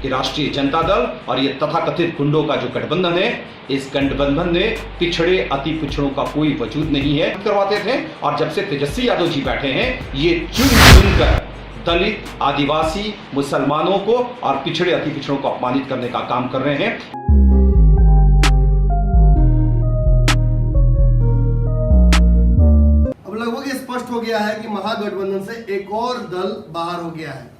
कि राष्ट्रीय जनता दल और ये तथाकथित गुंडों का जो गठबंधन है, इस गठबंधन में पिछड़े अति पिछड़ों का कोई वजूद नहीं है करवाते थे। और जब से तेजस्वी यादव जी बैठे हैं, ये चुन कर दलित, आदिवासी, मुसलमानों को और पिछड़े अति पिछड़ों को अपमानित करने का काम कर रहे हैं। अब लगभग ये स्पष्ट हो गया है कि महागठबंधन से एक और दल बाहर हो गया है,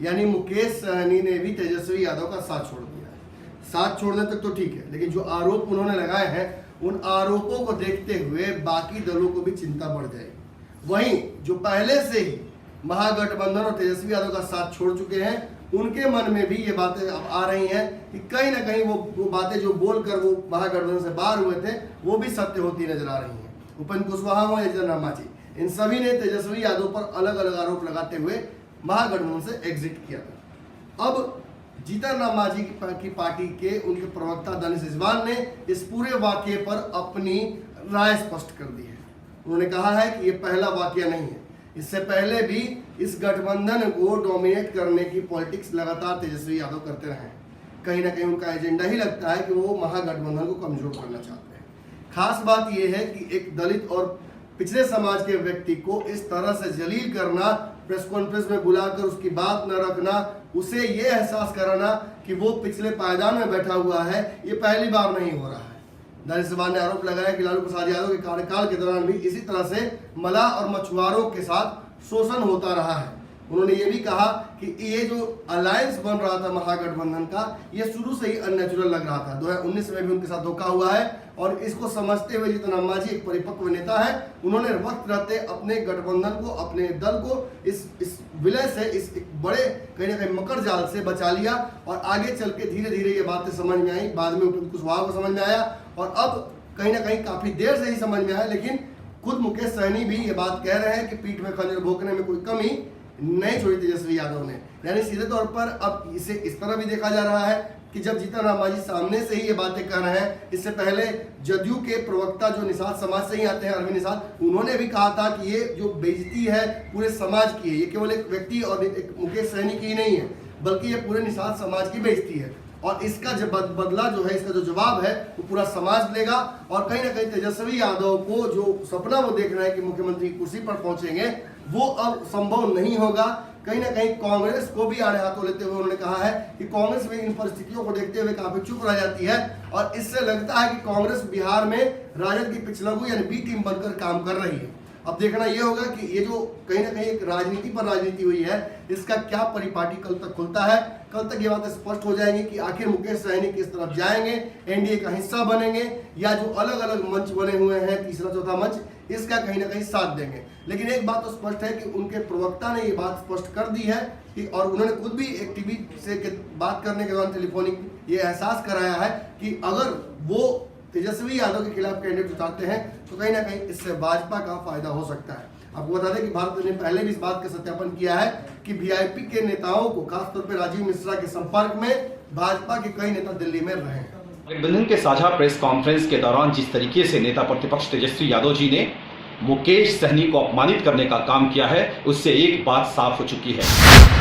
यानी मुकेश सहनी ने भी तेजस्वी यादव का साथ छोड़ दिया है। साथ छोड़ने तक तो ठीक है, लेकिन जो आरोप उन्होंने लगाए हैं, उन आरोपों को देखते हुए बाकी दलों को भी चिंता बढ़ जाएगी। वहीं जो पहले से ही महागठबंधन और तेजस्वी यादव का साथ छोड़ चुके हैं, उनके मन में भी ये बातें अब आ रही हैं कि कहीं ना कहीं वो बातें जो बोलकर वो महागठबंधन से बाहर हुए थे, वो भी सत्य होती नजर आ रही हैं। उपेंद्र कुशवाहा हो या जीतन राम मांझी, इन सभी ने तेजस्वी यादव पर अलग अलग आरोप लगाते हुए महागठबंधन से एग्जिट किया था। अब जीतन राम मांझी की पार्टी के उनके प्रवक्ता दानिश इजवान ने इस पूरे वाकये पर अपनी राय स्पष्ट कर दी है। उन्होंने कहा है कि ये पहला वाकया नहीं है, इससे पहले भी इस गठबंधन को डोमिनेट करने की पॉलिटिक्स लगातार तेजस्वी यादव करते रहे हैं। कहीं ना कहीं उनका एजेंडा ही लगता है कि वो महागठबंधन को कमजोर करना चाहते हैं। खास बात यह है कि एक दलित और पिछड़े समाज के व्यक्ति को इस तरह से जलील करना, प्रेस कॉन्फ्रेंस में बुलाकर उसकी बात न रखना, उसे ये एहसास कराना कि वो पिछले पायदान में बैठा हुआ है, ये पहली बार नहीं हो रहा है। दानिश इजवान ने आरोप लगाया कि लालू प्रसाद यादव के कार्यकाल के दौरान भी इसी तरह से मलाह और मछुआरों के साथ शोषण होता रहा है। उन्होंने ये भी कहा कि ये जो अलायंस बन रहा था महागठबंधन का, ये शुरू से ही अननेचुरल लग रहा था। 2019 में भी उनके साथ धोखा हुआ है और इसको समझते हुए जीतन राम मांझी एक परिपक्व नेता है, उन्होंने वक्त रहते अपने गठबंधन को, अपने दल को इस विलय से, इस बड़े कहीं ना कहीं मकर जाल से बचा लिया और आगे चल के धीरे धीरे ये बातें समझ में आई। बाद में उपेंद्र कुशवाहा को समझ में आया और अब कहीं ना कहीं काफी देर से ही समझ में आया, लेकिन खुद मुकेश सहनी भी ये बात कह रहे हैं कि पीठ में खंजर भोंकने में कोई कमी नहीं छोड़ी तेजस्वी यादव ने। यानी सीधे तौर पर अब इसे इस तरह भी देखा जा रहा है कि जब जीतन राम मांझी सामने से ही ये बातें कर रहे हैं, इससे पहले जदयू के प्रवक्ता जो निषाद समाज से ही आते हैं, अरविंद निषाद, उन्होंने भी कहा था कि ये जो बेइज्जती है पूरे समाज की है, ये केवल एक व्यक्ति और एक मुकेश सहनी की ही नहीं है, बल्कि ये पूरे निषाद समाज की बेइज्जती है और इसका जो बदला जो है, इसका जो जवाब है, वो पूरा समाज लेगा। और कहीं ना कहीं तेजस्वी यादव को जो सपना वो देख रहे हैं कि मुख्यमंत्री की कुर्सी पर पहुंचेंगे, वो अब संभव नहीं होगा। कहीं ना कहीं कांग्रेस को भी आड़े हाथों लेते हुए उन्होंने कहा है कि कांग्रेस भी इन परिस्थितियों को देखते हुए काफी चुप रह जाती है और इससे लगता है कि कांग्रेस बिहार में राजद की पिछलगू यानी बी टीम बनकर काम कर रही है। अब देखना यह होगा कि ये जो कहीं ना कहीं एक राजनीति पर राजनीति हुई है, इसका क्या परिपाटी कल तक खुलता है। कल तक ये बातें स्पष्ट हो जाएंगी कि आखिर मुकेश सहनी किस तरफ जाएंगे, एनडीए का हिस्सा बनेंगे या जो अलग अलग मंच बने हुए हैं, तीसरा चौथा मंच, इसका कहीं ना कहीं साथ देंगे। लेकिन एक बात तो स्पष्ट है कि उनके प्रवक्ता ने ये बात स्पष्ट कर दी है कि, और उन्होंने खुद भी एक टीवी से बात करने के दौरान टेलीफोनिक ये एहसास कराया है कि अगर वो तेजस्वी यादव के खिलाफ कैंडिडेट उतारते हैं तो कहीं ना कहीं इससे भाजपा का फायदा हो सकता है। आपको बता दें कि भारत ने पहले भी इस बात का सत्यापन किया है कि वीआईपी के नेताओं को, खासतौर पर राजीव मिश्रा के संपर्क में भाजपा के कई नेता दिल्ली में रहे हैं। गठबंधन के साझा प्रेस कॉन्फ्रेंस के दौरान जिस तरीके से नेता प्रतिपक्ष तेजस्वी यादव जी ने मुकेश सहनी को अपमानित करने का काम किया है, उससे एक बात साफ हो चुकी है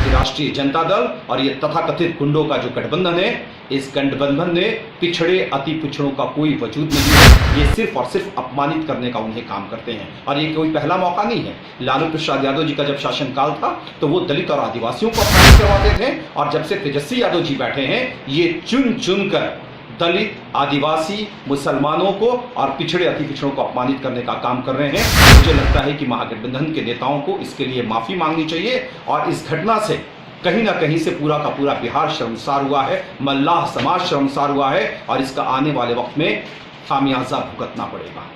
कि राष्ट्रीय जनता दल और ये तथाकथित गुंडों का जो गठबंधन है, इस गठबंधन में पिछड़े अति पिछड़ों का कोई वजूद नहीं है। ये सिर्फ और सिर्फ अपमानित करने का उन्हें काम करते हैं और ये कोई पहला मौका नहीं है। लालू प्रसाद यादव जी का जब शासनकाल था तो वो दलित और आदिवासियों को अपमानित करवाते थे और जब से तेजस्वी यादव जी बैठे हैं, ये चुन चुन कर दलित, आदिवासी, मुसलमानों को और पिछड़े अति पिछड़ों को अपमानित करने का काम कर रहे हैं। मुझे लगता है कि महागठबंधन के नेताओं को इसके लिए माफी मांगनी चाहिए और इस घटना से कहीं ना कहीं से पूरा का पूरा बिहार शर्मसार हुआ है, मल्लाह समाज शर्मसार हुआ है और इसका आने वाले वक्त में खामियाजा भुगतना पड़ेगा।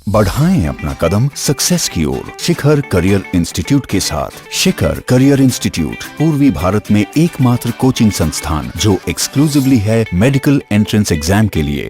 बढ़ाएं अपना कदम सक्सेस की ओर शिखर करियर इंस्टीट्यूट के साथ। शिखर करियर इंस्टीट्यूट पूर्वी भारत में एकमात्र कोचिंग संस्थान जो एक्सक्लूसिवली है मेडिकल एंट्रेंस एग्जाम के लिए।